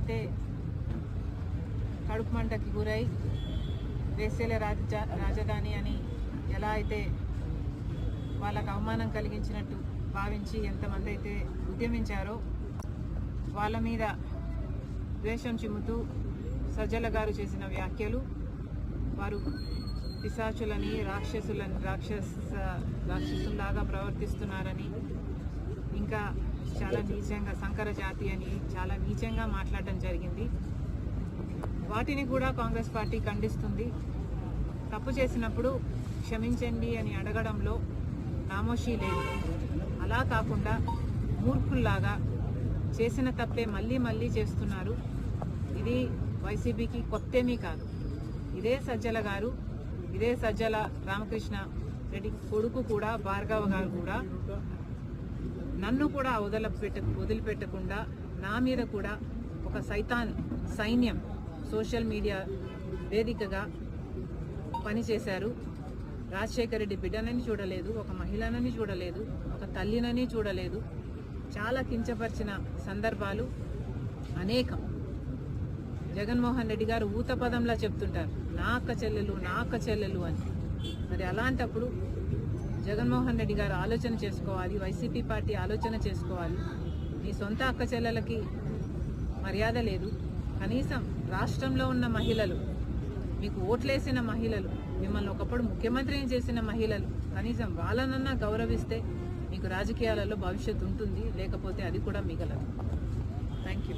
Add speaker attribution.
Speaker 1: అయితే కడుపు మంటకి గురై వేసేల రాజధాని అని ఎలా అయితే వాళ్ళకు అవమానం కలిగించినట్టు భావించి ఎంతమంది అయితే ఉద్యమించారో వాళ్ళ మీద ద్వేషం చిమ్ముతూ సజ్జల గారు చేసిన వ్యాఖ్యలు వారు పిశాచులని రాక్షసుల్లాగా ప్రవర్తిస్తున్నారని ఇంకా చాలా నీచంగా సంకర జాతి అని చాలా నీచంగా మాట్లాడడం జరిగింది. వాటిని కూడా కాంగ్రెస్ పార్టీ ఖండిస్తుంది. తప్పు చేసినప్పుడు క్షమించండి అని అడగడంలో నామోషీ లేదు. అలా కాకుండా మూర్ఖుల్లాగా చేసిన తప్పే మళ్ళీ మళ్ళీ చేస్తున్నారు. ఇది వైసీపీకి కొత్తేమీ కాదు. ఇదే సజ్జల గారు, ఇదే సజ్జల రామకృష్ణ రెడ్డి కొడుకు కూడా భార్గవ గారు కూడా నన్ను కూడా వదిలిపెట్టకుండా నా మీద కూడా ఒక సైన్యం సోషల్ మీడియా వేదికగా పనిచేశారు. రాజశేఖర రెడ్డి బిడ్డనని చూడలేదు, ఒక మహిళనని చూడలేదు, ఒక తల్లినని చూడలేదు. చాలా కించపరిచిన సందర్భాలు అనేకం. జగన్మోహన్ రెడ్డి గారు ఊతపదంలా చెప్తుంటారు, నా అక్క చెల్లెలు అని. మరి అలాంటప్పుడు జగన్మోహన్ రెడ్డి గారు ఆలోచన చేసుకోవాలి, వైసీపీ పార్టీ ఆలోచన చేసుకోవాలి. మీ సొంత అక్క చెల్లెలకి మర్యాద లేదు. కనీసం రాష్ట్రంలో ఉన్న మహిళలు, మీకు ఓట్లేసిన మహిళలు, మిమ్మల్ని ఒకప్పుడు ముఖ్యమంత్రిని చేసిన మహిళలు, కనీసం వాళ్ళనన్నా గౌరవిస్తే మీకు రాజకీయాలలో భవిష్యత్తు ఉంటుంది. లేకపోతే అది కూడా మిగలదు. Thank you.